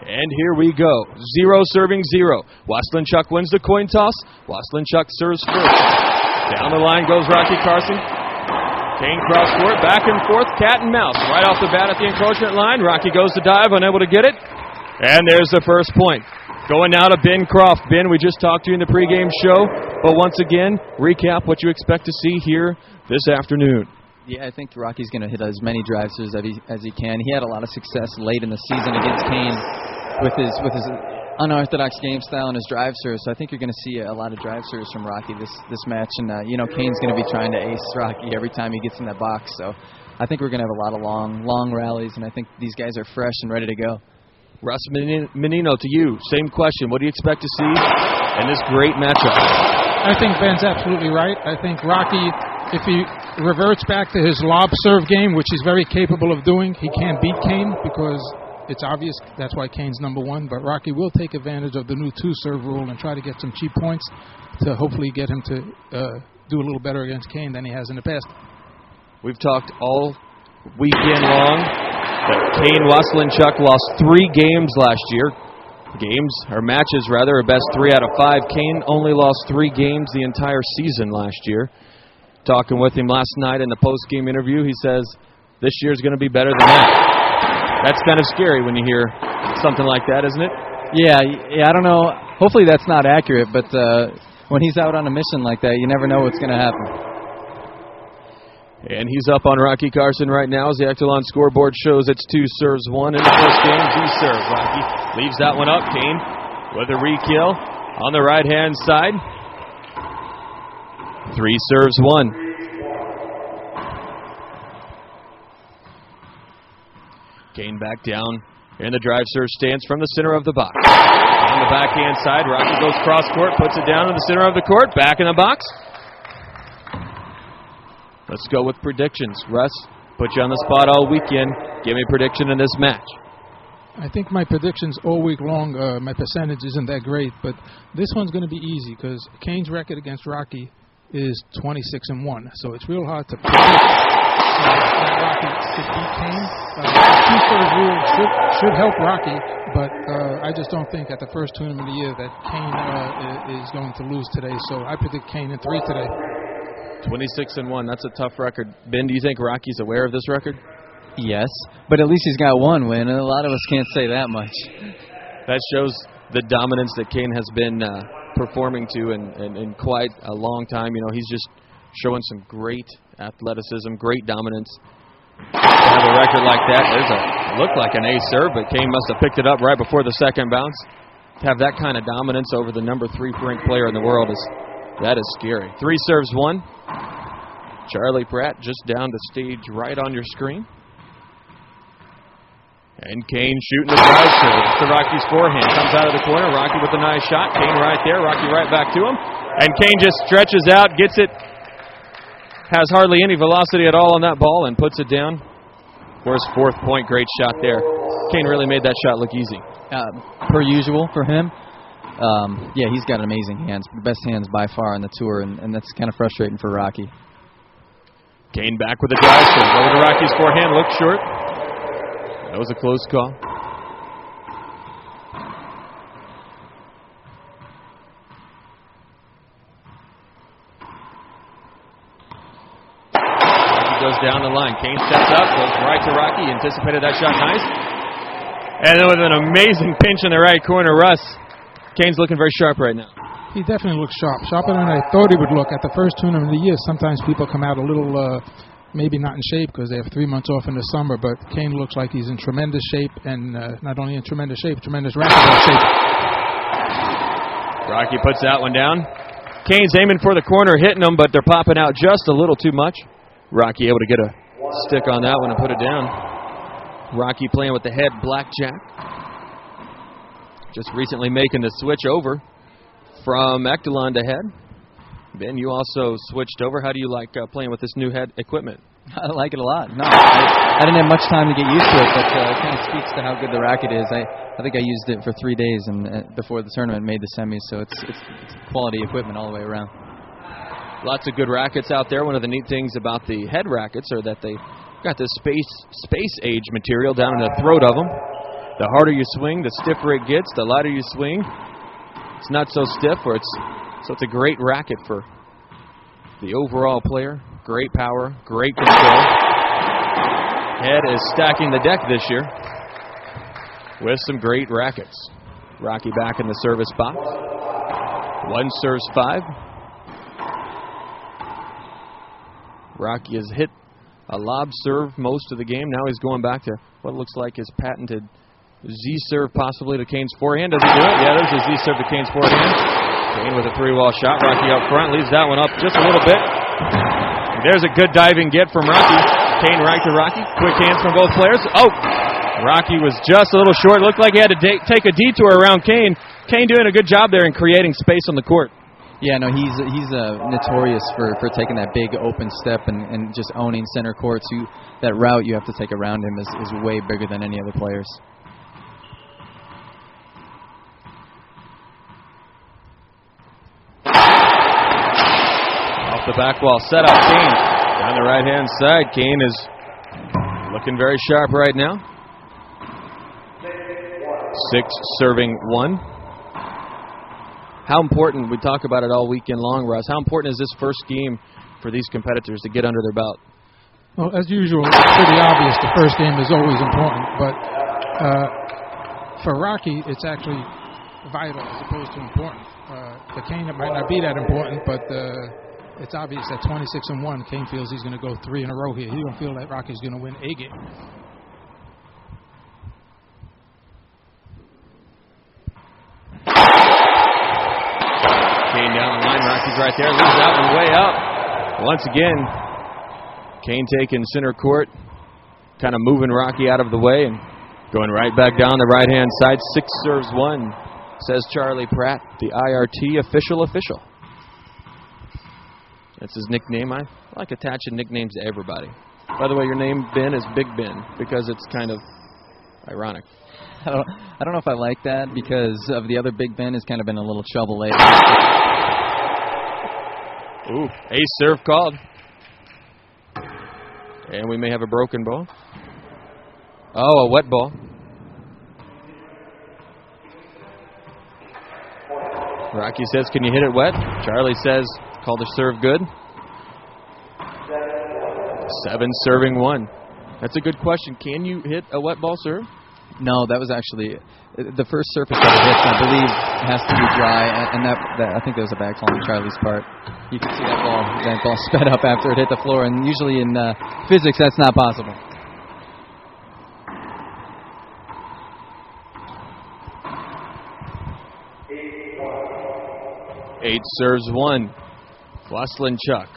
And here we go. 0 serving 0. Waselenchuk wins the coin toss. Waselenchuk serves first. Down the line goes Rocky Carson. Kane cross court, back and forth, cat and mouse. Right off the bat at the encroachment line. Rocky goes to dive, unable to get it. And there's the first point. Going now to Ben Croft. Ben, we just talked to you in the pregame show, but once again, recap what you expect to see here this afternoon. Yeah, I think Rocky's going to hit as many drive-serves as he can. He had a lot of success late in the season against Kane with his unorthodox game style and his drive serves. So I think you're going to see a lot of drive serves from Rocky this match. And, Kane's going to be trying to ace Rocky every time he gets in that box. So I think we're going to have a lot of long rallies, and I think these guys are fresh and ready to go. Russ Menino, to you, same question. What do you expect to see in this great matchup? I think Ben's absolutely right. I think Rocky, if he reverts back to his lob serve game, which he's very capable of doing, he can't beat Kane because it's obvious that's why Kane's number one. But Rocky will take advantage of the new 2-serve rule and try to get some cheap points to hopefully get him to do a little better against Kane than he has in the past. We've talked all weekend long that Kane Waselenchuk lost 3 games last year. Matches, or best 3 out of 5. Kane only lost 3 games the entire season last year. Talking with him last night in the post-game interview, he says this year's going to be better than that. That's kind of scary when you hear something like that, isn't it? Yeah, I don't know. Hopefully that's not accurate, but when he's out on a mission like that, you never know what's going to happen. And he's up on Rocky Carson right now as the Echelon scoreboard shows it's 2 serves 1 in the first game. 2 serves. Rocky leaves that one up. Kane with a re-kill on the right-hand side. 3 serves 1. Kane back down in the drive serve stance from the center of the box. On the backhand side, Rocky goes cross court, puts it down in the center of the court, back in the box. Let's go with predictions. Russ, put you on the spot all weekend. Give me a prediction in this match. I think my predictions all week long, my percentage isn't that great, but this one's going to be easy because Kane's record against Rocky is 26-1. So it's real hard to predict Rocky to beat Kane. The 2-serve rule should help Rocky, but I just don't think at the first tournament of the year that Kane is going to lose today. So I predict Kane in 3 today. 26-1, that's a tough record. Ben, do you think Rocky's aware of this record? Yes, but at least he's got 1 win, and a lot of us can't say that much. That shows the dominance that Kane has been performing to in quite a long time. He's just showing some great athleticism, great dominance. To have a record like that, it looked like an ace serve, but Kane must have picked it up right before the second bounce. To have that kind of dominance over the number 3 ranked player in the world that is scary. 3 serves 1. Charlie Pratt just down the stage right on your screen. And Kane shooting the drive serve. It's to Rocky's forehand. Comes out of the corner. Rocky with a nice shot. Kane right there. Rocky right back to him. And Kane just stretches out, gets it. Has hardly any velocity at all on that ball and puts it down for his 4th point. Great shot there. Kane really made that shot look easy. Per usual for him. He's got amazing hands. The best hands by far on the tour, and that's kind of frustrating for Rocky. Kane back with a drive serve. Over to Rocky's forehand. Looked short. That was a close call. Rocky goes down the line. Kane steps up, goes right to Rocky. Anticipated that shot nice. And then with an amazing pinch in the right corner, Russ. Kane's looking very sharp right now. He definitely looks sharp. Sharper than I thought he would look. At the first tournament of the year, sometimes people come out a little, maybe not in shape because they have 3 months off in the summer, but Kane looks like he's in tremendous shape, and not only in tremendous shape, tremendous racquetball shape. Rocky puts that one down. Kane's aiming for the corner, hitting them, but they're popping out just a little too much. Rocky able to get a stick on that one and put it down. Rocky playing with the head blackjack. Just recently making the switch over from Echelon to head. Ben, you also switched over. How do you like playing with this new head equipment? I like it a lot. No, I didn't have much time to get used to it, but it kind of speaks to how good the racket is. I think I used it for 3 days and before the tournament, made the semis, so it's quality equipment all the way around. Lots of good rackets out there. One of the neat things about the head rackets are that they got this space age material down in the throat of them. The harder you swing, the stiffer it gets. The lighter you swing, it's not so stiff, so it's a great racket for the overall player. Great power, great control. Head is stacking the deck this year with some great rackets. Rocky back in the service box. One serves 5. Rocky has hit a lob serve most of the game. Now he's going back to what looks like his patented Z-serve possibly to Kane's forehand. Does he do it? Yeah, there's a Z-serve to Kane's forehand. Kane with a 3-wall shot. Rocky up front. Leaves that one up just a little bit. And there's a good diving get from Rocky. Kane right to Rocky. Quick hands from both players. Oh! Rocky was just a little short. Looked like he had to take a detour around Kane. Kane doing a good job there in creating space on the court. Yeah, no, he's notorious for taking that big open step and just owning center court. So that route you have to take around him is way bigger than any other players. Off the back wall, set up Kane on the right-hand side. Kane is looking very sharp right now. 6 serving 1. How important, we talk about it all weekend long, Russ, how important is this first game for these competitors to get under their belt? Well, as usual, it's pretty obvious the first game is always important, but for Rocky, it's actually vital as opposed to important. For Kane, it might not be that important, but it's obvious at 26-1, Kane feels he's going to go 3 in a row here. He don't feel that Rocky's going to win a game. Kane down the line, Rocky's right there, leaves that one way up. Once again, Kane taking center court, kind of moving Rocky out of the way and going right back down the right-hand side. 6 serves 1, says Charlie Pratt, the IRT official. That's his nickname. I like attaching nicknames to everybody. By the way, your name, Ben, is Big Ben because it's kind of ironic. I don't know if I like that because of the other Big Ben has kind of been in a little trouble lately. Ooh, ace serve called. And we may have a broken ball. Oh, a wet ball. Rocky says, can you hit it wet? Charlie says, call the serve good. 7 serving 1. That's a good question. Can you hit a wet ball serve? No, that was actually the first surface that it hits, I believe, has to be dry, and that I think that was a bad call on Charlie's part. You can see that ball sped up after it hit the floor, and usually in physics that's not possible. 8 serves 1. Waselenchuk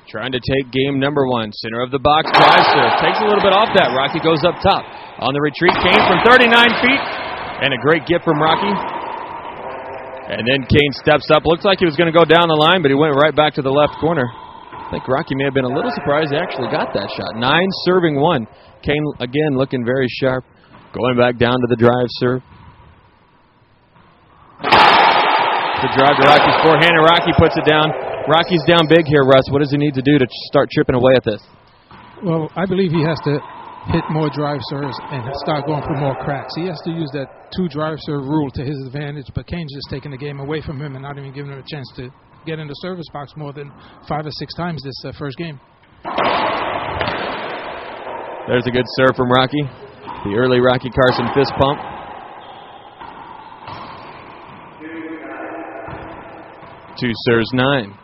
trying to take game number 1. Center of the box, drive serve. Takes a little bit off that. Rocky goes up top. On the retreat, Kane from 39 feet. And a great gift from Rocky. And then Kane steps up. Looks like he was going to go down the line, but he went right back to the left corner. I think Rocky may have been a little surprised he actually got that shot. 9 serving 1. Kane, again, looking very sharp. Going back down to the drive serve. The drive to Rocky's forehand, and Rocky puts it down. Rocky's down big here, Russ. What does he need to do to start chipping away at this? Well, I believe he has to hit more drive serves and start going for more cracks. He has to use that 2 drive serve rule to his advantage, but Kane's just taking the game away from him and not even giving him a chance to get in the service box more than 5 or 6 times this first game. There's a good serve from Rocky. The early Rocky Carson fist pump. Two serves 9.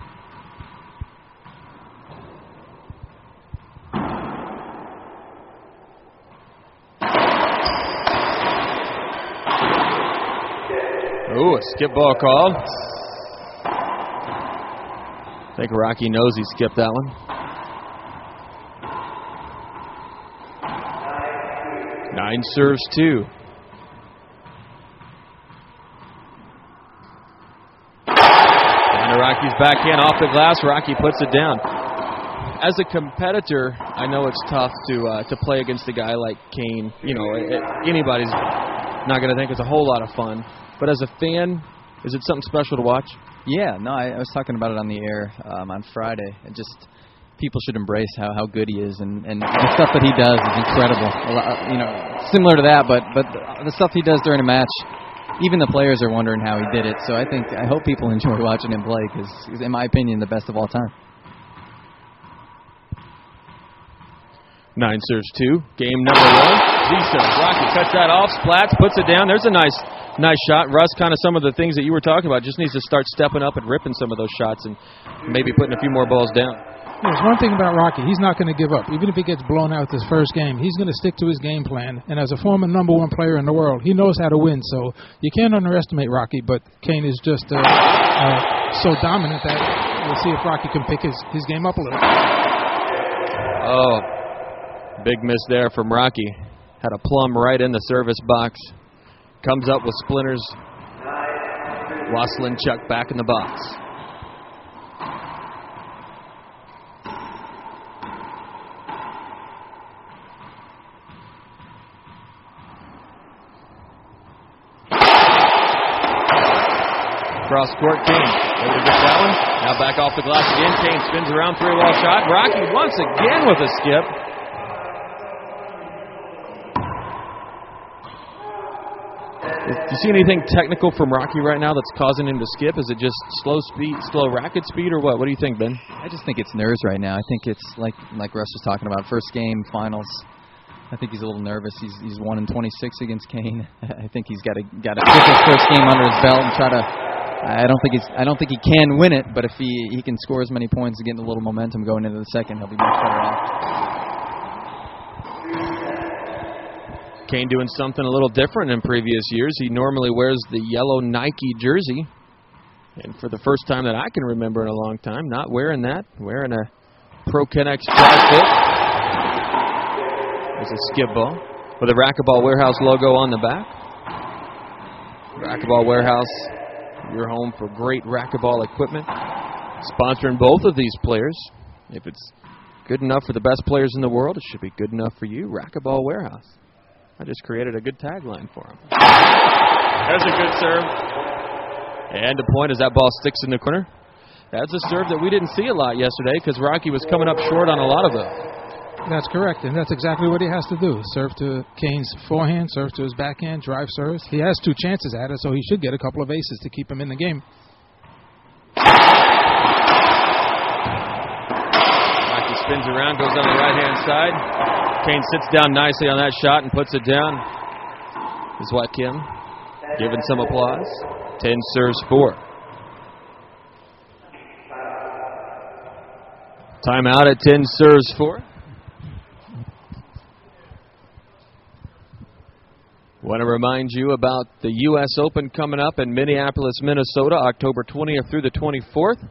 Ooh, a skip ball called. I think Rocky knows he skipped that one. 9 serves 2. Down to Rocky's backhand off the glass. Rocky puts it down. As a competitor, I know it's tough to play against a guy like Kane. You know, anybody's not going to think it's a whole lot of fun. But as a fan, is it something special to watch? Yeah, no, I was talking about it on the air on Friday. people should embrace how good he is, and the stuff that he does is incredible. Similar to that, but the stuff he does during a match, even the players are wondering how he did it. So I hope people enjoy watching him play because he's, in my opinion, the best of all time. 9 serves 2. Game number 1. Z-serve. Rocky cuts that off. Splats. Puts it down. There's a nice shot. Russ, kind of some of the things that you were talking about. Just needs to start stepping up and ripping some of those shots and maybe putting a few more balls down. There's one thing about Rocky. He's not going to give up. Even if he gets blown out this first game, he's going to stick to his game plan. And as a former number 1 player in the world, he knows how to win. So you can't underestimate Rocky, but Kane is just so dominant that we'll see if Rocky can pick his game up a little. Oh, big miss there from Rocky. Had a plum right in the service box. Comes up with splinters. Waselenchuk back in the box. Cross court, Kane. Able to get that one. Now back off the glass again. Kane spins around, 3-wall shot. Rocky once again with a skip. Do you see anything technical from Rocky right now that's causing him to skip? Is it just slow racket speed, or what? What do you think, Ben? I just think it's nerves right now. I think it's like Russ was talking about, first game, finals. I think he's a little nervous. He's 1-26 against Kane. I think he's got to get his first game under his belt and try to. I don't think he can win it, but if he can score as many points and get a little momentum going into the second, he'll be much better off. Kane doing something a little different in previous years. He normally wears the yellow Nike jersey, and for the first time that I can remember in a long time, not wearing that, wearing a Pro Connect Drive Fit. There's a skip ball with a Racquetball Warehouse logo on the back. Racquetball Warehouse, your home for great racquetball equipment. Sponsoring both of these players. If it's good enough for the best players in the world, it should be good enough for you. Racquetball Warehouse. I just created a good tagline for him. There's a good serve. And the point as that ball sticks in the corner. That's a serve that we didn't see a lot yesterday because Rocky was coming up short on a lot of them. That's correct, and that's exactly what he has to do. Serve to Kane's forehand, serve to his backhand, drive serves. He has 2 chances at it, so he should get a couple of aces to keep him in the game. Rocky spins around, goes on the right-hand side. Kane sits down nicely on that shot and puts it down. This is what Kim giving some applause. 10 serves 4. Timeout at 10 serves 4. Want to remind you about the U.S. Open coming up in Minneapolis, Minnesota, October 20th through the 24th.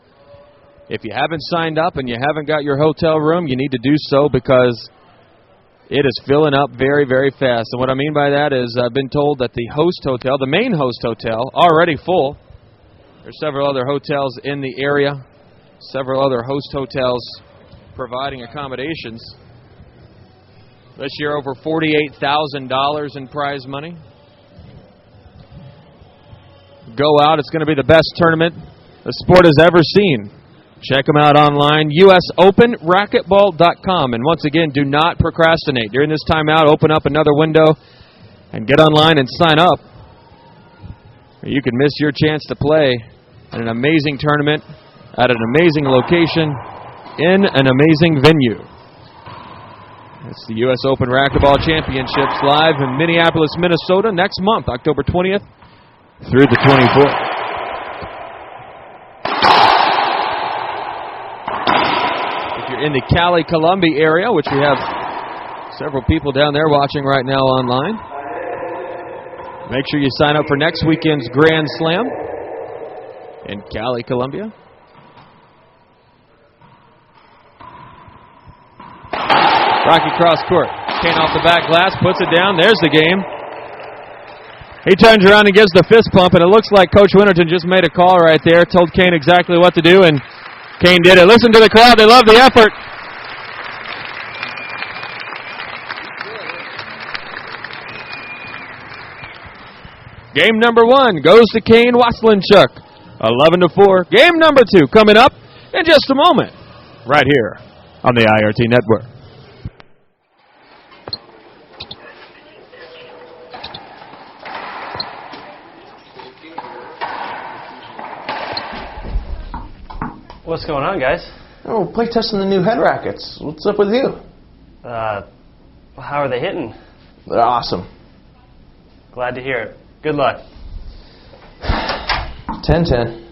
If you haven't signed up and you haven't got your hotel room, you need to do so because it is filling up very, very fast. And what I mean by that is I've been told that the host hotel, the main host hotel, already full. There's several other hotels in the area, several other host hotels providing accommodations. This year, over $48,000 in prize money. Go out. It's going to be the best tournament the sport has ever seen. Check them out online, usopenracquetball.com. And once again, do not procrastinate. During this timeout, open up another window and get online and sign up. Or you can miss your chance to play in an amazing tournament at an amazing location in an amazing venue. It's the U.S. Open Racquetball Championships live in Minneapolis, Minnesota next month, October 20th through the 24th. If you're in the Cali, Columbia area, which we have several people down there watching right now online, make sure you sign up for next weekend's Grand Slam in Cali, Columbia. Rocky cross court. Kane off the back glass, puts it down. There's the game. He turns around and gives the fist pump, and it looks like Coach Winterton just made a call right there, told Kane exactly what to do, and Kane did it. Listen to the crowd. They love the effort. Game number 1 goes to Kane Waselenchuk. 11-4. Game number 2 coming up in just a moment. Right here on the IRT Network. What's going on, guys? Oh, play testing the new head rackets. What's up with you? How are they hitting? They're awesome. Glad to hear it. Good luck. 10-10.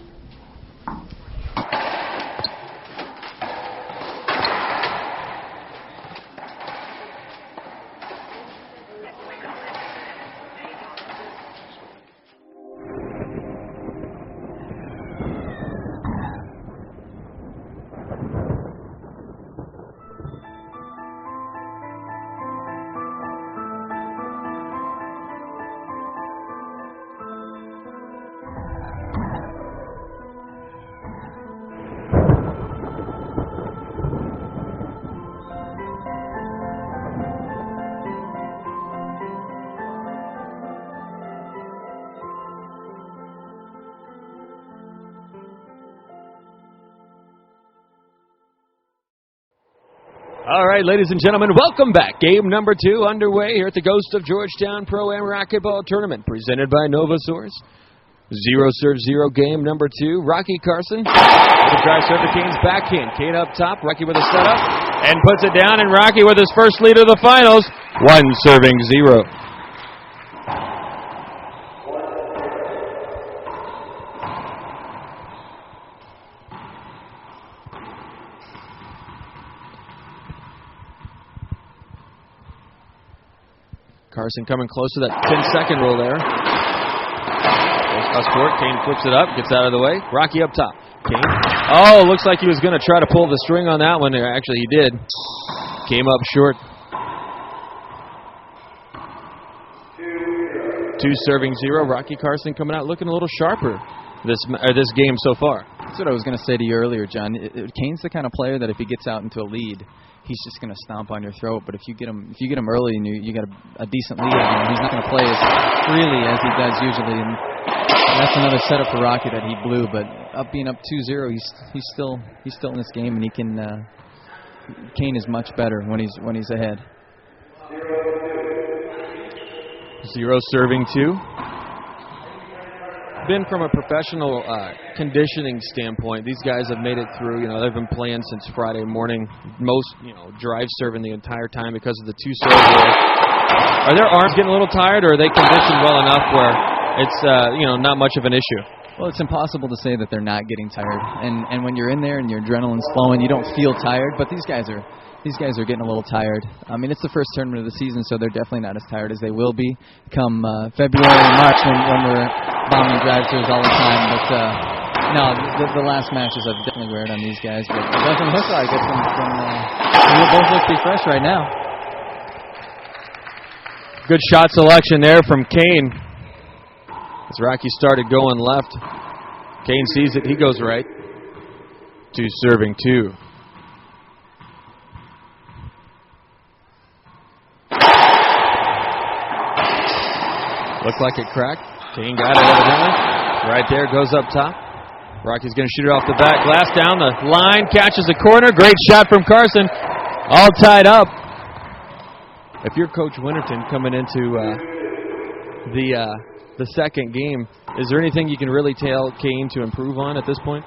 All right, ladies and gentlemen, welcome back. Game number 2 underway here at the Ghost of Georgetown Pro-Am Racquetball Tournament, presented by NovaSource. 0-serve-0 game number 2. Rocky Carson with a drive serve to Kane's backhand. Kane up top, Rocky with a setup, and puts it down, and Rocky with his first lead of the finals, 1-serving-0. Carson coming close to that 10-second rule there. Goes court. Kane flips it up, gets out of the way. Rocky up top. Kane. Oh, looks like he was going to try to pull the string on that one. Actually, he did. Came up short. 2-serving-0. Rocky Carson coming out looking a little sharper this game so far. That's what I was going to say to you earlier, John. Kane's the kind of player that if he gets out into a lead, he's just going to stomp on your throat. But if you get him early and you got a decent lead on him, he's not going to play as freely as he does usually. And that's another setup for Rocky that he blew. But being up 2-0, he's still in this game, and he can. Kane is much better when he's ahead. 0-serving-2. Been from a professional conditioning standpoint, these guys have made it through. They've been playing since Friday morning. Most, drive serving the entire time because of the 2-serve rule. Are their arms getting a little tired, or are they conditioned well enough where it's not much of an issue? Well, it's impossible to say that they're not getting tired. And when you're in there and your adrenaline's flowing, you don't feel tired. But these guys are getting a little tired. I mean, it's the first tournament of the season, so they're definitely not as tired as they will be come February and March when we're bombing drive serves all the time. But no, the last matches have definitely wear on these guys. But it doesn't look like it. They both look pretty fresh right now. Good shot selection there from Kane. As Rocky started going left, Kane sees it. He goes right. 2-serving-2. Looked like it cracked. Kane got it evidently. Right there, goes up top. Rocky's going to shoot it off the back glass, down the line, catches the corner. Great shot from Carson. All tied up. If you're Coach Winterton coming into the second game, is there anything you can really tell Kane to improve on at this point?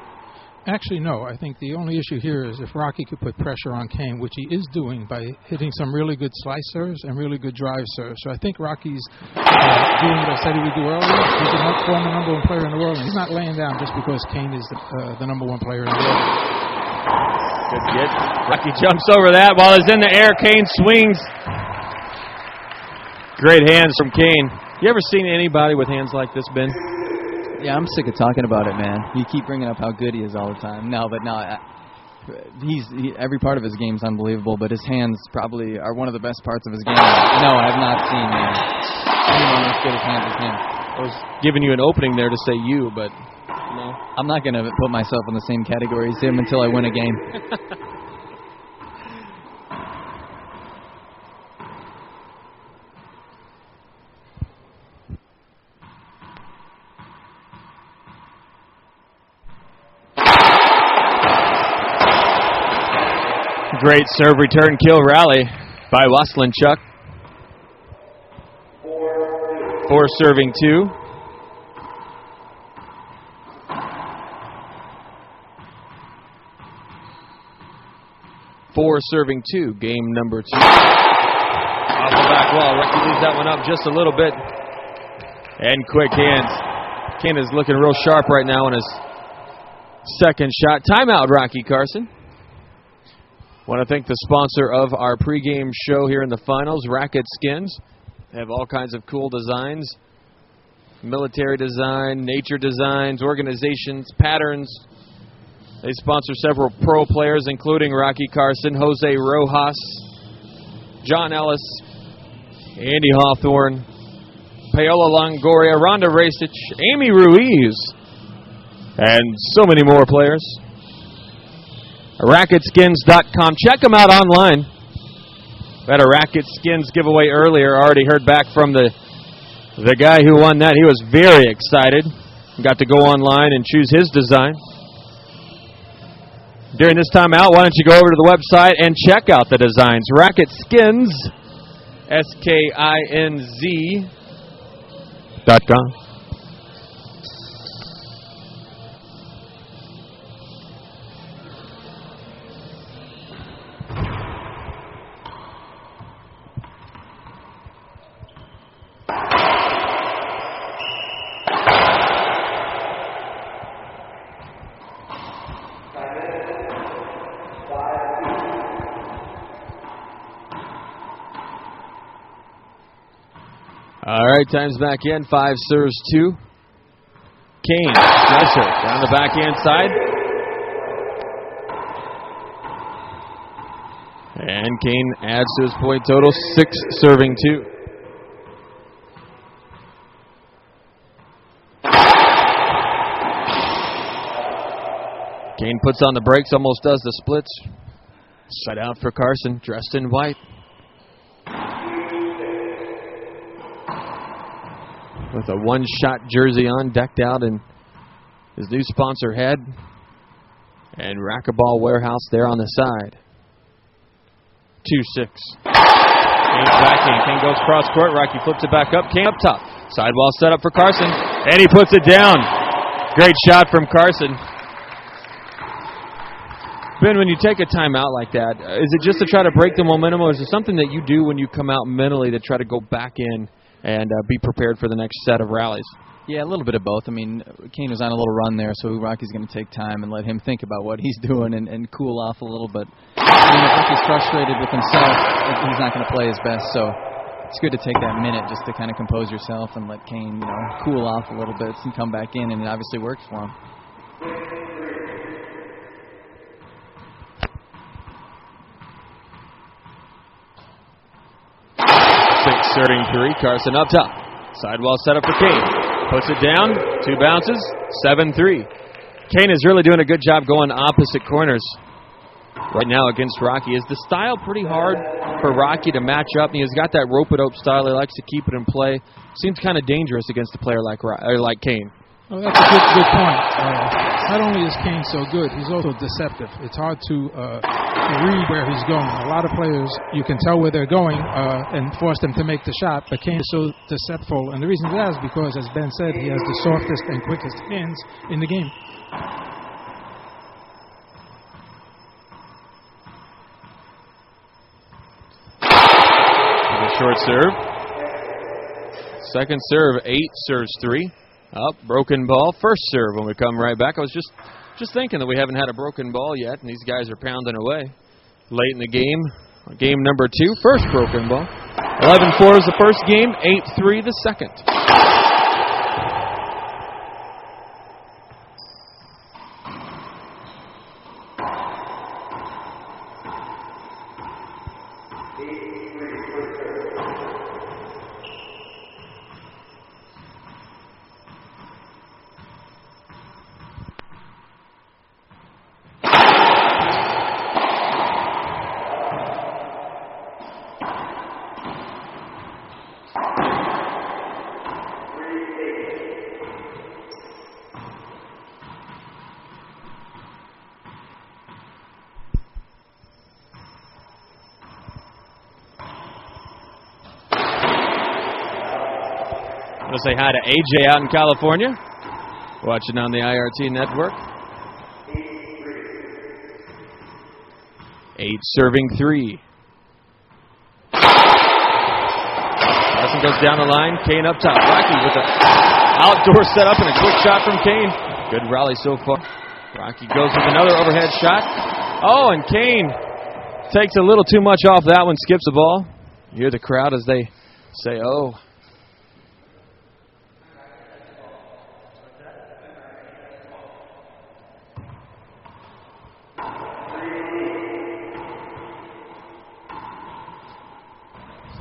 Actually, no. I think the only issue here is if Rocky could put pressure on Kane, which he is doing by hitting some really good slice serves and really good drive serves. So I think Rocky's doing what I said he would do earlier. He's the former number 1 player in the world, and he's not laying down just because Kane is the number 1 player in the world. Good get. Rocky jumps over that while he's in the air. Kane swings. Great hands from Kane. You ever seen anybody with hands like this, Ben? Yeah, I'm sick of talking about it, man. You keep bringing up how good he is all the time. Every part of his game is unbelievable, but his hands probably are one of the best parts of his game. No, I have not seen anyone as good as hands as him. I was giving you an opening there to say you, but no. I'm not going to put myself in the same category as him until I win a game. great serve return kill rally by Waselenchuk. 4 serving 2. Four serving 2, game number 2. Off the back wall, Rocky leaves that one up just a little bit. And quick hands. Kane is looking real sharp right now on his second shot. Timeout, Rocky Carson. Want to thank the sponsor of our pregame show here in the finals, Racket Skins. They have all kinds of cool designs. Military design, nature designs, organizations, patterns. They sponsor several pro players, including Rocky Carson, Jose Rojas, John Ellis, Andy Hawthorne, Paola Longoria, Rhonda Racich, Amy Ruiz, and so many more players. RacketSkins.com. Check them out online. We had a Racket Skins giveaway earlier. Already heard back from the guy who won that. He was very excited. Got to go online and choose his design. During this time out, why don't you go over to the website and check out the designs. Racket Skins, SKINZ.com. All right, time's back in. 5 serves 2. Kane, nice serve, down the backhand side. And Kane adds to his point total, 6 serving 2. Kane puts on the brakes, almost does the splits. Set out for Carson, dressed in white. With a one-shot jersey on, decked out in his new sponsor head. And Racquetball Warehouse there on the side. 2-6. Kane's backhand. Kane goes cross court. Rocky flips it back up. Kane up top. Sidewall set up for Carson. And he puts it down. Great shot from Carson. Ben, when you take a timeout like that, is it just to try to break the momentum, or is it something that you do when you come out mentally to try to go back in and be prepared for the next set of rallies? Yeah, a little bit of both. I mean, Kane was on a little run there, so Rocky's going to take time and let him think about what he's doing and cool off a little bit. I mean, if Rocky's frustrated with himself, he's not going to play his best, so it's good to take that minute just to kind of compose yourself and let Kane, cool off a little bit and come back in, and it obviously works for him. Serving 3, Carson up top. Sidewall set up for Kane. Puts it down, 2 bounces, 7-3. Kane is really doing a good job going opposite corners right now against Rocky. Is the style pretty hard for Rocky to match up? He's got that rope-it-up style. He likes to keep it in play. Seems kind of dangerous against a player like Kane. Oh, that's a good point. Not only is Kane so good, he's also deceptive. It's hard to read where he's going. A lot of players, you can tell where they're going and force them to make the shot, but Kane is so deceptive. And the reason for that is because, as Ben said, he has the softest and quickest hands in the game. A short serve. Second serve, 8 serves 3. Up, broken ball. First serve when we come right back. I was just thinking that we haven't had a broken ball yet, and these guys are pounding away. Late in the game, game number 2, first broken ball. 11-4 is the first game, 8-3 the second. to say hi to AJ out in California, watching on the IRT network. 8 serving 3. Carson goes down the line. Kane up top. Rocky with an outdoor setup and a quick shot from Kane. Good rally so far. Rocky goes with another overhead shot. Oh, and Kane takes a little too much off that one, skips the ball. You hear the crowd as they say, oh.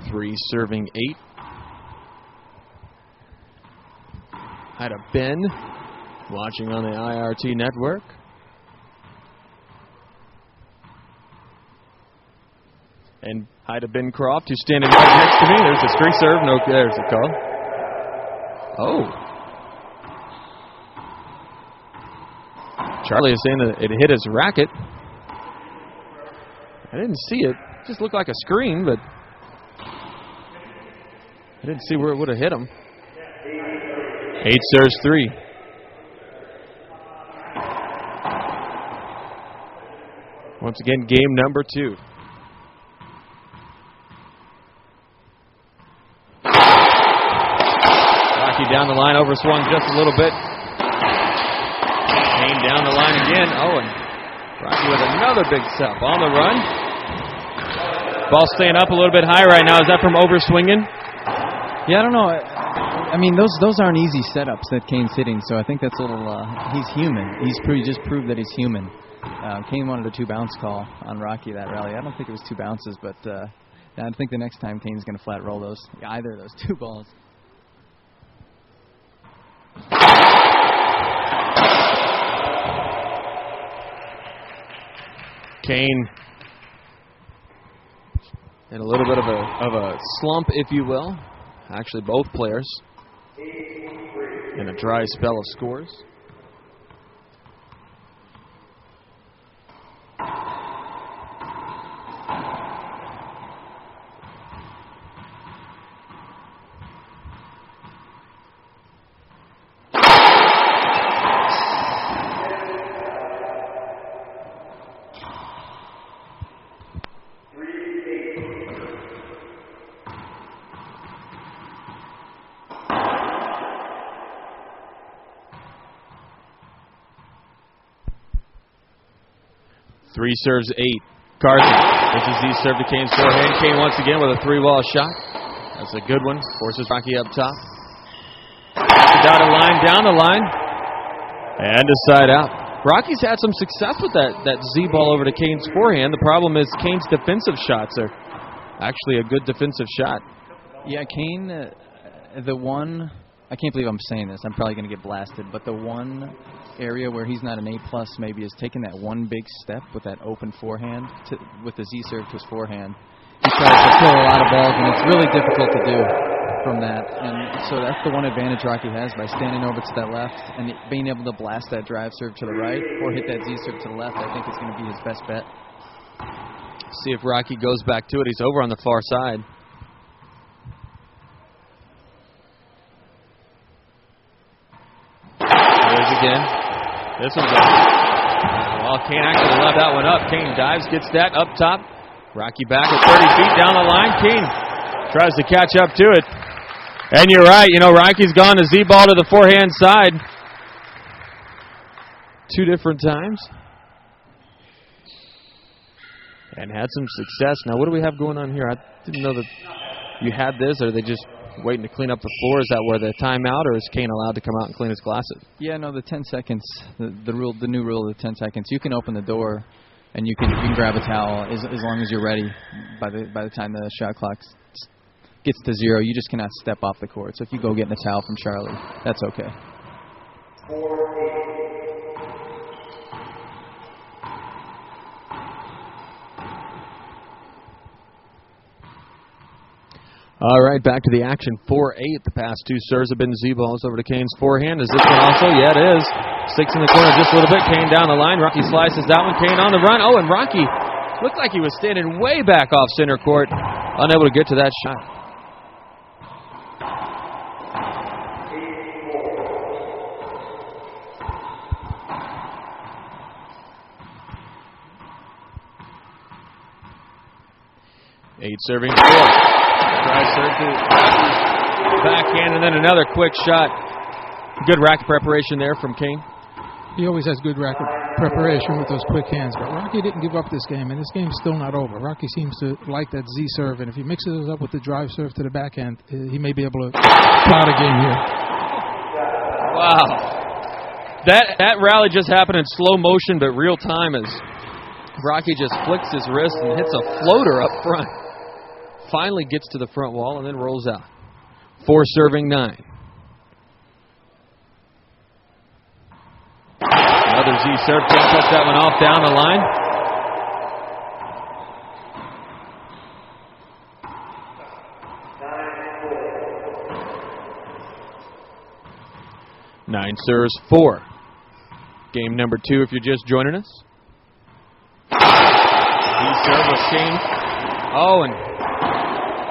Three serving 8. Had a Ben watching on the IRT network. And hi to Ben Croft, who's standing right next to me. There's a straight serve. No, there's a call. Oh. Charlie is saying that it hit his racket. I didn't see it. It just looked like a screen, but I didn't see where it would have hit him. 8 serves 3. Once again, game number 2. Rocky down the line, overswung just a little bit. Kane down the line again. Oh, and Rocky with another big step on the run. Ball staying up a little bit high right now. Is that from overswinging? Yeah, I don't know. I mean, those aren't easy setups that Kane's hitting, so I think that's a little. He's human. He's just proved that he's human. Kane wanted a 2-bounce call on Rocky that rally. I don't think it was 2 bounces, but I think the next time Kane's going to flat roll either of those 2 balls. Kane in a little bit of a slump, if you will. Actually, both players in a dry spell of scores. Three serves 8. Carson. This is the serve to Kane's forehand. Kane once again with a 3-ball shot. That's a good one. Forces Rocky up top. Dotted line, down the line. And a side out. Rocky's had some success with that Z ball over to Kane's forehand. The problem is Kane's defensive shots are actually a good defensive shot. Yeah, Kane, the one, I can't believe I'm saying this. I'm probably going to get blasted. But the one area where he's not an A+ maybe is taking that one big step with that open forehand, with the Z serve to his forehand. He tries to kill a lot of balls, and it's really difficult to do from that. And so that's the one advantage Rocky has by standing over to that left and being able to blast that drive serve to the right or hit that Z serve to the left. I think it's going to be his best bet. See if Rocky goes back to it. He's over on the far side. There's again. This one's up. Well, Kane actually let that one up. Kane dives, gets that up top. Rocky back at 30 feet down the line. Kane tries to catch up to it. And you're right. You know, Rocky's gone to Z-ball to the forehand side 2 different times. And had some success. Now, what do we have going on here? I didn't know that you had this. Or are they just waiting to clean up the floor? Is that where the timeout, or is Kane allowed to come out and clean his glasses? Yeah, no, the 10 seconds, the new rule of the 10 seconds. You can open the door, and you can grab a towel as long as you're ready. By the time the shot clock gets to 0, you just cannot step off the court. So if you go get a towel from Charlie, that's okay. All right, back to the action. 4-8. The past 2 serves have been Z-balls over to Kane's forehand. Is this one also? Yeah, it is. 6 in the corner just a little bit. Kane down the line. Rocky slices that one. Kane on the run. Oh, and Rocky looked like he was standing way back off center court. Unable to get to that shot. 8 serving 4. Drive serve to backhand, and then another quick shot. Good racket preparation there from Kane. He always has good racket preparation with those quick hands, but Rocky didn't give up this game, and this game's still not over. Rocky seems to like that Z serve, and if he mixes it up with the drive serve to the backhand, he may be able to cloud a game here. Wow. That rally just happened in slow motion, but real time as Rocky just flicks his wrist and hits a floater up front. Finally gets to the front wall and then rolls out. 4 serving 9. Another Z serve. Can't touch that one off down the line. Nine serves 4. Game number 2 if you're just joining us. Z serve with Kane. Oh, and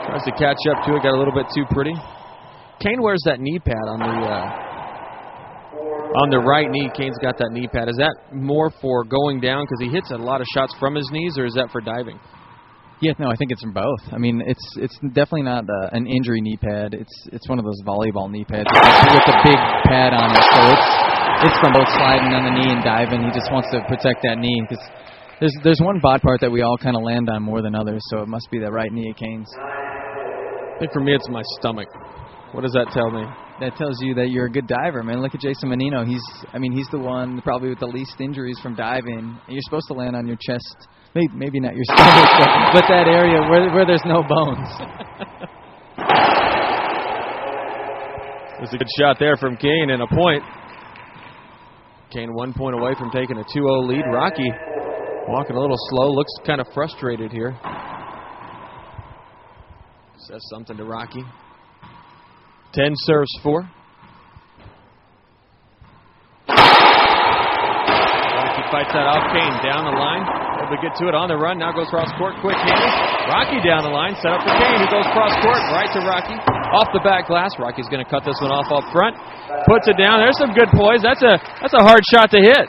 tries to catch up to it. Got a little bit too pretty. Kane wears that knee pad on the right knee. Kane's got that knee pad. Is that more for going down because he hits a lot of shots from his knees, or is that for diving? Yeah, no, I think it's from both. I mean, it's definitely not an injury knee pad. It's one of those volleyball knee pads with a big pad on it. So it's from both sliding on the knee and diving. He just wants to protect that knee because there's one bod part that we all kind of land on more than others. So it must be that right knee of Kane's. I think for me it's my stomach. What does that tell me? That tells you that you're a good diver, man. Look at Jason Menino. He's the one probably with the least injuries from diving. And you're supposed to land on your chest. Maybe not your stomach, but that area where there's no bones. There's a good shot there from Kane and a point. Kane 1 point away from taking a 2-0 lead. Rocky walking a little slow, looks kind of frustrated here. Says something to Rocky. 10 serves 4. Rocky fights that off. Kane down the line. Able to get to it on the run. Now goes cross court. Quick handed. Rocky down the line. Set up for Kane, who goes cross court. Right to Rocky. Off the back glass. Rocky's going to cut this one off up front. Puts it down. There's some good poise. That's a hard shot to hit.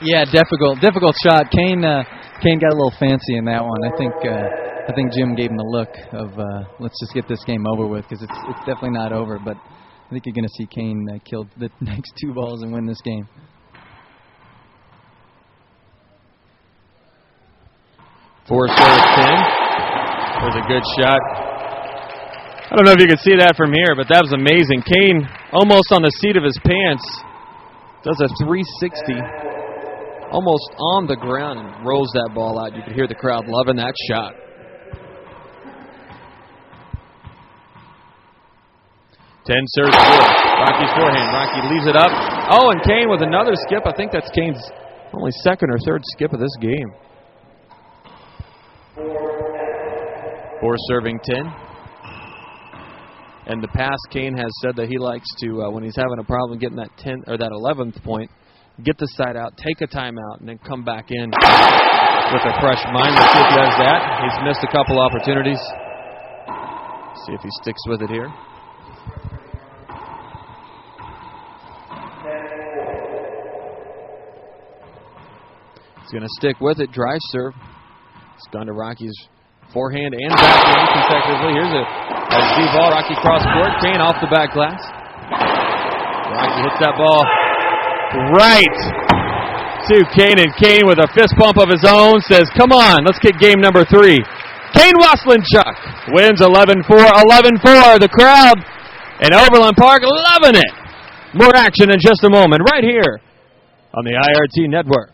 Yeah, difficult shot. Kane got a little fancy in that one. I think Jim gave him the look of let's just get this game over with because it's definitely not over. But I think you're going to see Kane kill the next 2 balls and win this game. Four serves 10. Was a good shot. I don't know if you can see that from here, but that was amazing. Kane almost on the seat of his pants does a 360, almost on the ground, and rolls that ball out. You can hear the crowd loving that shot. Ten serves 4. Rocky's forehand. Rocky leaves it up. Oh, and Kane with another skip. I think that's Kane's only 2nd or 3rd skip of this game. 4 serving 10. And the past, Kane has said that he likes to, when he's having a problem getting that 10th or that 11th point, get the side out, take a timeout, and then come back in with a fresh mind. Let's see if he does that. He's missed a couple opportunities. See if he sticks with it here. He's going to stick with it. Drive serve. It's gone to Rocky's forehand and backhand consecutively. Here's a Z ball. Rocky cross court. Kane off the back glass. Rocky hits that ball right to Kane, and Kane with a fist bump of his own says, come on, let's get game number 3. Kane Waselenchuk wins 11-4. 11-4. The crowd in Overland Park loving it. More action in just a moment right here on the IRT Network.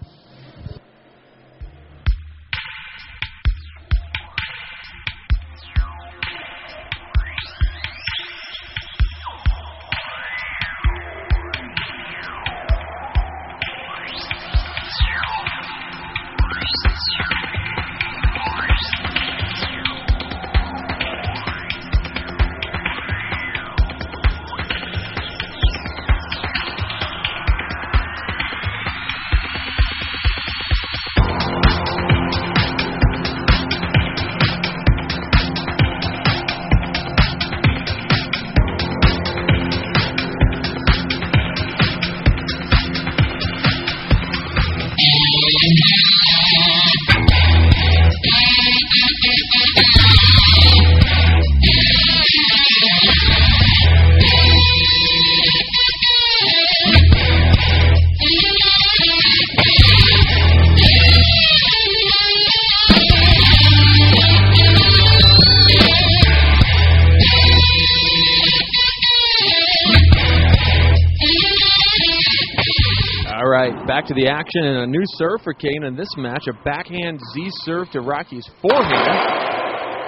right, back to the action and a new serve for Kane in this match. A backhand Z serve to Rocky's forehand.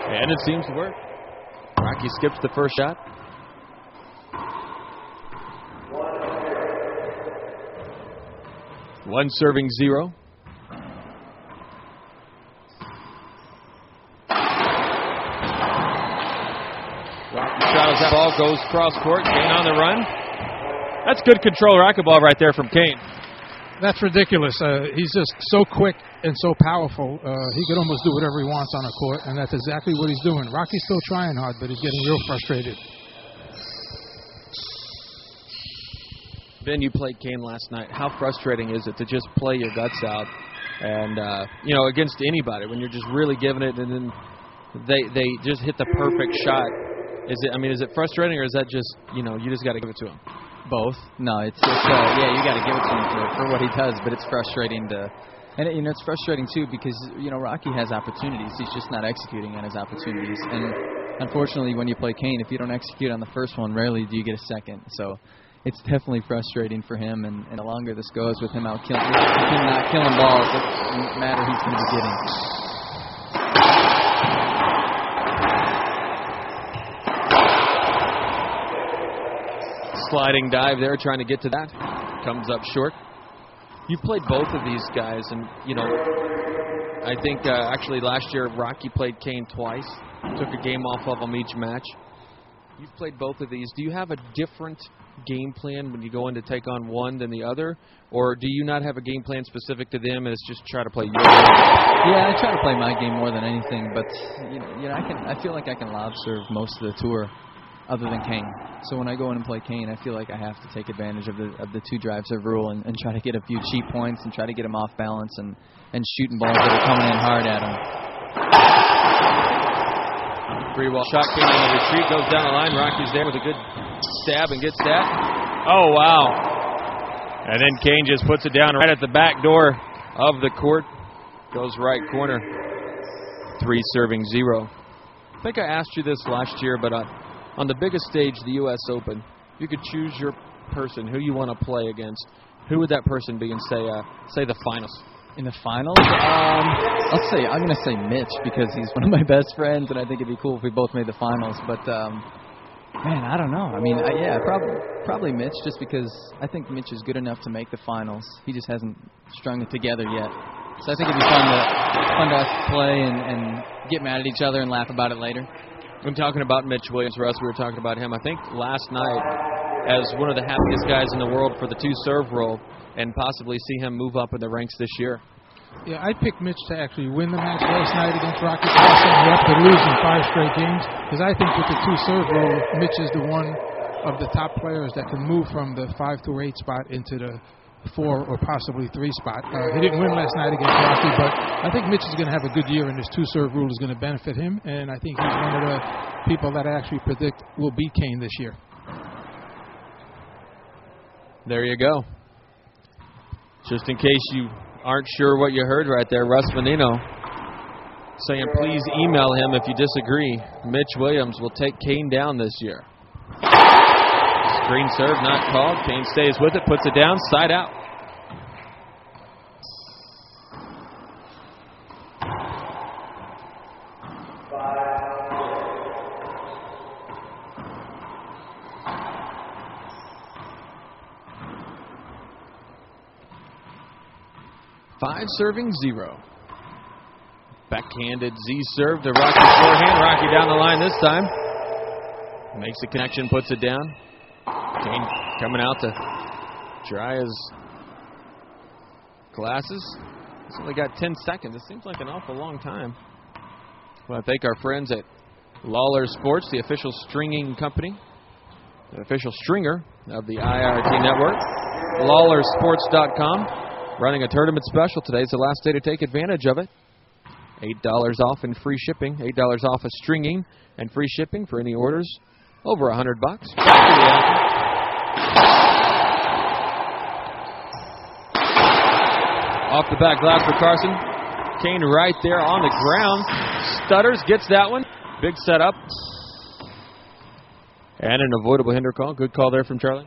And it seems to work. Rocky skips the first shot. One serving 0. Rocky straddles that ball, goes cross court. Kane on the run. That's good control racquetball right there from Kane. That's ridiculous. He's just so quick and so powerful. He could almost do whatever he wants on a court, and that's exactly what he's doing. Rocky's still trying hard, but he's getting real frustrated. Ben, you played Kane last night. How frustrating is it to just play your guts out and, against anybody when you're just really giving it and then they just hit the perfect shot? Is it frustrating or is that just, you just got to give it to him? Both. No, it's you got to give it to him for what he does, but it's frustrating it's frustrating too because, Rocky has opportunities. He's just not executing on his opportunities. And unfortunately, when you play Kane, if you don't execute on the first one, rarely do you get a second. So it's definitely frustrating for him, and the longer this goes with him not killing balls, it doesn't matter who's going to be getting. Sliding dive there, trying to get to that. Comes up short. You've played both of these guys, and, I think actually last year Rocky played Kane twice. Took a game off of him each match. You've played both of these. Do you have a different game plan when you go in to take on one than the other? Or do you not have a game plan specific to them and it's just try to play your game? Yeah, I try to play my game more than anything, but I feel like I can lob serve most of the tour other than Kane. So when I go in and play Kane, I feel like I have to take advantage of the 2 drive serve rule and try to get a few cheap points and try to get him off balance and shooting balls that are coming in hard at him. Free ball shot, Kane on the retreat, goes down the line. Rocky's there with a good stab and gets that. Oh, wow. And then Kane just puts it down right at the back door of the court. Goes right corner. 3 serving 0. I think I asked you this last year, but on the biggest stage, the U.S. Open, you could choose your person, who you want to play against. Who would that person be in, say the finals? In the finals? I'm going to say Mitch because he's one of my best friends, and I think it'd be cool if we both made the finals. But, man, I don't know. Probably Mitch just because I think Mitch is good enough to make the finals. He just hasn't strung it together yet. So I think it'd be fun to play and get mad at each other and laugh about it later. When talking about Mitch Williams, Russ, we were talking about him. I think last night as one of the happiest guys in the world for the 2-serve role and possibly see him move up in the ranks this year. Yeah, I picked Mitch to actually win the match last night against Rocky Carson. He have to lose in 5 straight games because I think with the 2-serve role, Mitch is the one of the top players that can move from the 5 to 8 spot into the 4 or possibly 3 spot. He didn't win last night against Rocky, but I think Mitch is going to have a good year, and this 2-serve rule is going to benefit him, and I think he's one of the people that I actually predict will beat Kane this year. There you go. Just in case you aren't sure what you heard right there, Russ Menino saying please email him if you disagree. Mitch Williams will take Kane down this year. Screen serve not called. Kane stays with it, puts it down, side out. Five serving 0. Backhanded Z serve to Rocky forehand. Rocky down the line this time. Makes the connection, puts it down. Kane coming out to dry his glasses. He's only got 10 seconds. It seems like an awful long time. I want to thank our friends at Lawler Sports, the official stringing company, the official stringer of the IRT network. LawlerSports.com. Running a tournament special today. It's the last day to take advantage of it. $8 off and free shipping. $8 off of stringing and free shipping for any orders over $100. Off the back glass for Carson. Kane right there on the ground. Stutters, gets that one. Big setup. And an avoidable hinder call. Good call there from Charlie.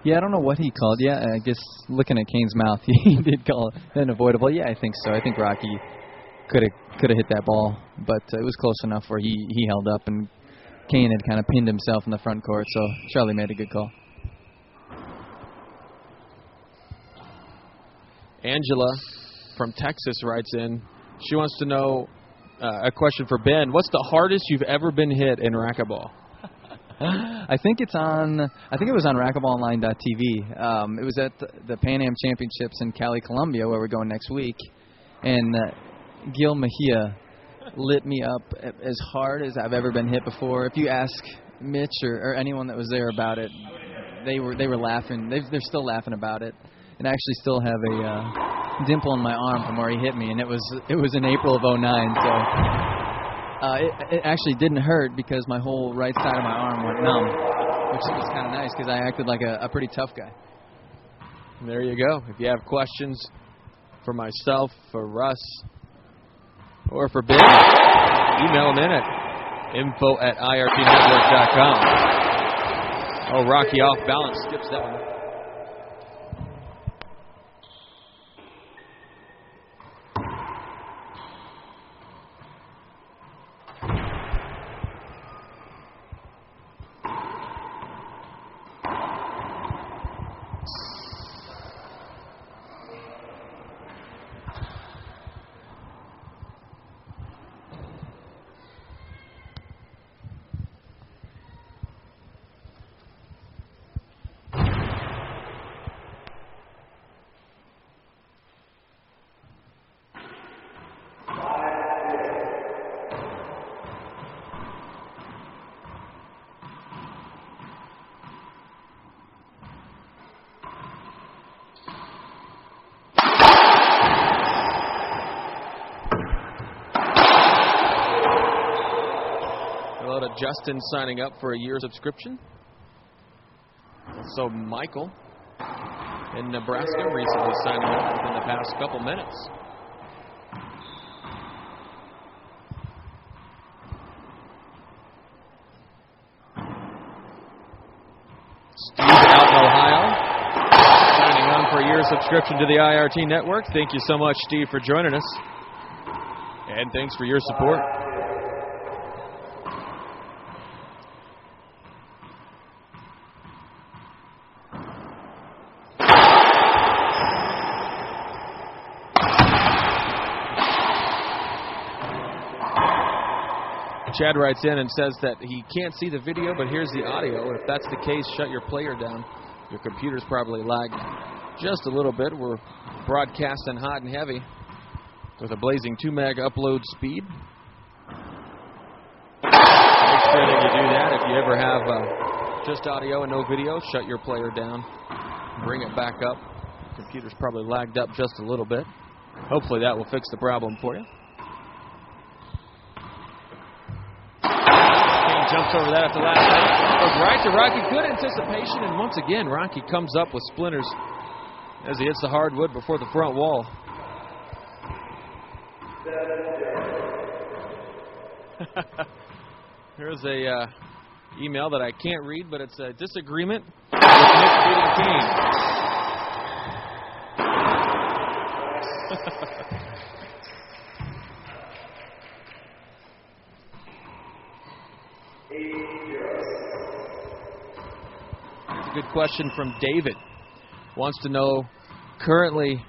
Yeah, I don't know what he called. Yeah, I guess looking at Kane's mouth, he did call it unavoidable. Yeah, I think so. I think Rocky could have hit that ball, but it was close enough where he held up, and Kane had kind of pinned himself in the front court, so Charlie made a good call. Angela from Texas writes in. She wants to know a question for Ben. What's the hardest you've ever been hit in racquetball? I think it was on racquetballonline.tv. It was at the Pan Am Championships in Cali, Colombia, where we're going next week, and Gil Mejia lit me up as hard as I've ever been hit before. If you ask Mitch or anyone that was there about it, they were laughing. They're still laughing about it, and I actually still have a dimple in my arm from where he hit me, and it was in April of '09. So. It actually didn't hurt because my whole right side of my arm went numb, which was kind of nice because I acted like a pretty tough guy. There you go. If you have questions for myself, for Russ, or for Ben, email them in at info@irtnetwork.com. Oh, Rocky off balance. Skips that one. Justin signing up for a year subscription. So Michael in Nebraska recently signing up within the past couple minutes. Steve out in Ohio signing on for a year subscription to the IRT network. Thank you so much, Steve, for joining us. And thanks for your support. Chad writes in and says that he can't see the video, but here's the audio. If that's the case, shut your player down. Your computer's probably lagged just a little bit. We're broadcasting hot and heavy with a blazing 2 meg upload speed. Make sure that you do that. If you ever have just audio and no video, shut your player down. Bring it back up. The computer's probably lagged up just a little bit. Hopefully that will fix the problem for you. Jumps over that at the last second. Goes right to Rocky. Good anticipation, and once again, Rocky comes up with splinters as he hits the hardwood before the front wall. Here's a email that I can't read, but it's a disagreement with Nick beating Kane. Good question from David. Wants to know currently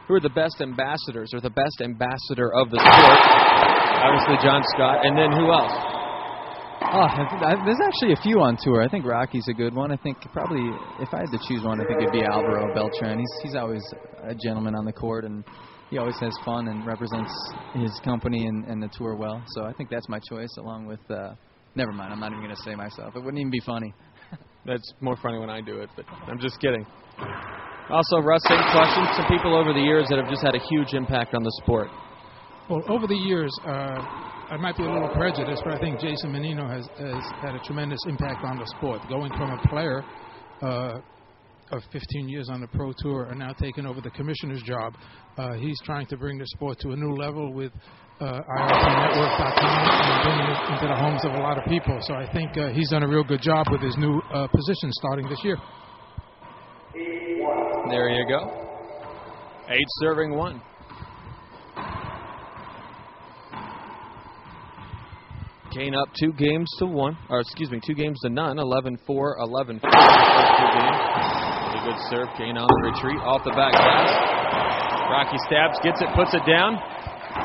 who are the best ambassadors or the best ambassador of the sport. Obviously John Scott, and then who else? There's actually a few on tour. I think Rocky's a good one. I think probably if I had to choose one, I think it'd be Alvaro Beltran. He's always a gentleman on the court, and he always has fun and represents his company and the tour well. So I think that's my choice, along with never mind, I'm not even going to say myself. It wouldn't even be funny. That's more funny when I do it, but I'm just kidding. Also, Russ, same question. Some people over the years that have just had a huge impact on the sport. Well, over the years, I might be a little prejudiced, but I think Jason Menino has had a tremendous impact on the sport. Going from a player of 15 years on the Pro Tour and now taking over the commissioner's job, he's trying to bring the sport to a new level with IRTNetwork.com and bringing it into the homes of a lot of people. So I think he's done a real good job with his new position starting this year. There you go. 8 serving 1. Kane up 2 games to none. 11-4, 11-4. First 2 games. Really good serve. Kane on the retreat. Off the back glass. Rocky stabs, gets it, puts it down.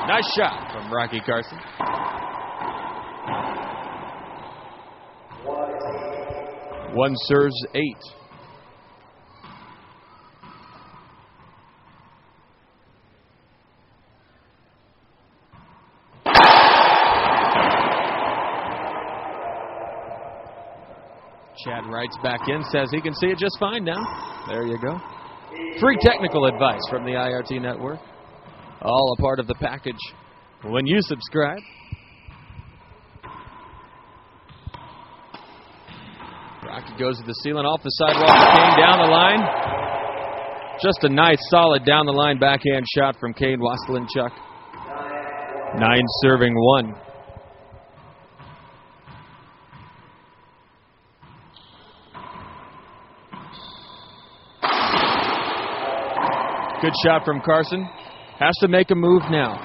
Nice shot from Rocky Carson. One serves 8. Chad writes back in, says he can see it just fine now. There you go. Free technical advice from the IRT Network. All a part of the package when you subscribe. Rocky goes to the ceiling, off the sidewalk, Kane down the line. Just a nice, solid down-the-line backhand shot from Kane Waselenchuk. 9 serving 1. Good shot from Carson. Has to make a move now.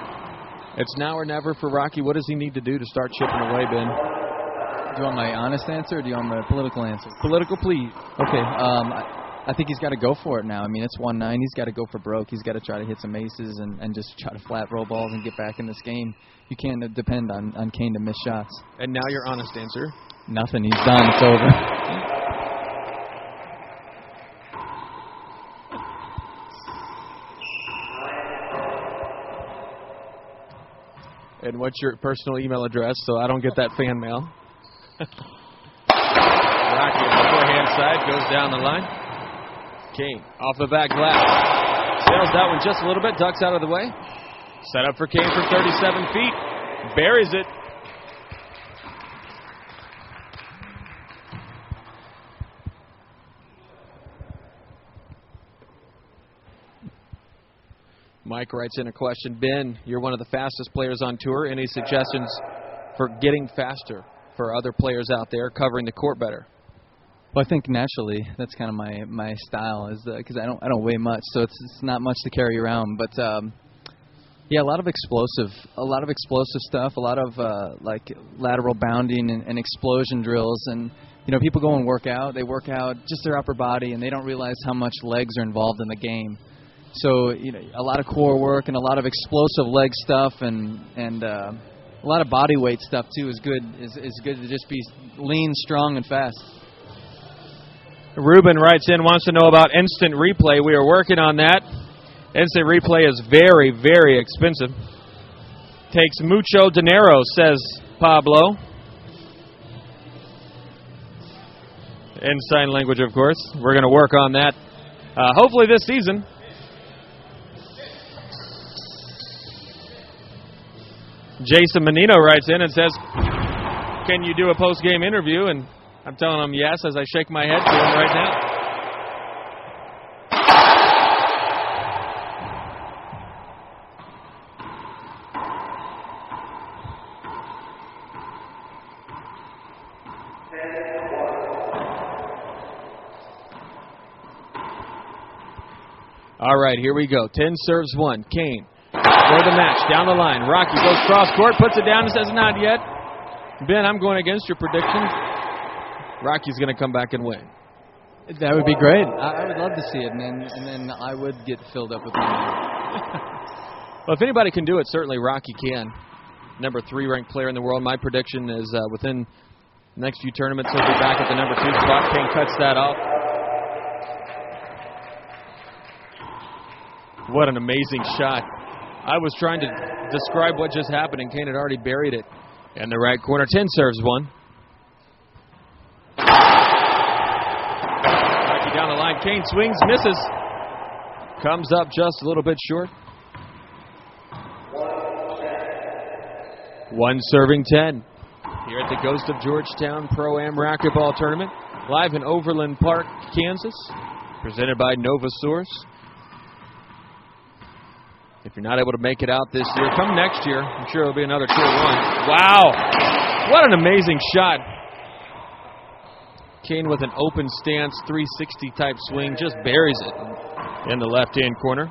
It's now or never for Rocky. What does he need to do to start chipping away, Ben? Do you want my honest answer or do you want my political answer? Political, please. Okay, I think he's got to go for it now. I mean, it's 1-9. He's got to go for broke. He's got to try to hit some aces and just try to flat roll balls and get back in this game. You can't depend on Kane to miss shots. And now your honest answer? Nothing. He's done. It's over. And what's your personal email address so I don't get that fan mail? Rocky on the forehand side goes down the line. Kane off the back glass. Sails that one just a little bit, ducks out of the way. Set up for Kane from 37 feet. Buries it. Mike writes in a question. Ben, you're one of the fastest players on tour. Any suggestions for getting faster for other players out there covering the court better? Well, I think naturally that's kind of my style is because I don't weigh much, so it's not much to carry around. But yeah, a lot of explosive stuff, a lot of like lateral bounding and explosion drills, and people go and work out. They work out just their upper body, and they don't realize how much legs are involved in the game. So a lot of core work and a lot of explosive leg stuff and a lot of body weight stuff too is good. Is good to just be lean, strong, and fast. Ruben writes in, wants to know about instant replay. We are working on that. Instant replay is very, very expensive. Takes mucho dinero, says Pablo. In sign language, of course. We're going to work on that hopefully this season. Jason Menino writes in and says, can you do a post-game interview? And I'm telling him yes as I shake my head to him right now. All right, here we go. 10 serves 1. Kane. For the match, down the line. Rocky goes cross-court, puts it down and says, not yet. Ben, I'm going against your prediction. Rocky's going to come back and win. That would be great. I would love to see it, and then I would get filled up with money. Well, if anybody can do it, certainly Rocky can. Number 3 ranked player in the world. My prediction is within the next few tournaments, he'll be back at the number 2 spot. Kane cuts that off. What an amazing shot. I was trying to describe what just happened, and Kane had already buried it in the right corner. 10 serves 1. Rocky down the line. Kane swings, misses. Comes up just a little bit short. 1 serving 10. Here at the Ghost of Georgetown Pro-Am Racquetball Tournament. Live in Overland Park, Kansas. Presented by NovaSource. If you're not able to make it out this year, come next year. I'm sure there'll be another Tier 1. Wow! What an amazing shot. Kane with an open stance, 360 type swing, just buries it. in the left-hand corner.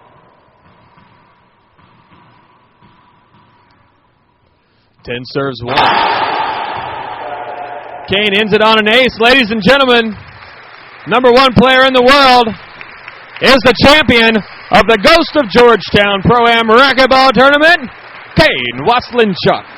Ten serves 1. Kane ends it on an ace. Ladies and gentlemen, number 1 player in the world is the champion of the Ghost of Georgetown Pro-Am Racquetball Tournament, Kane Waselenchuk.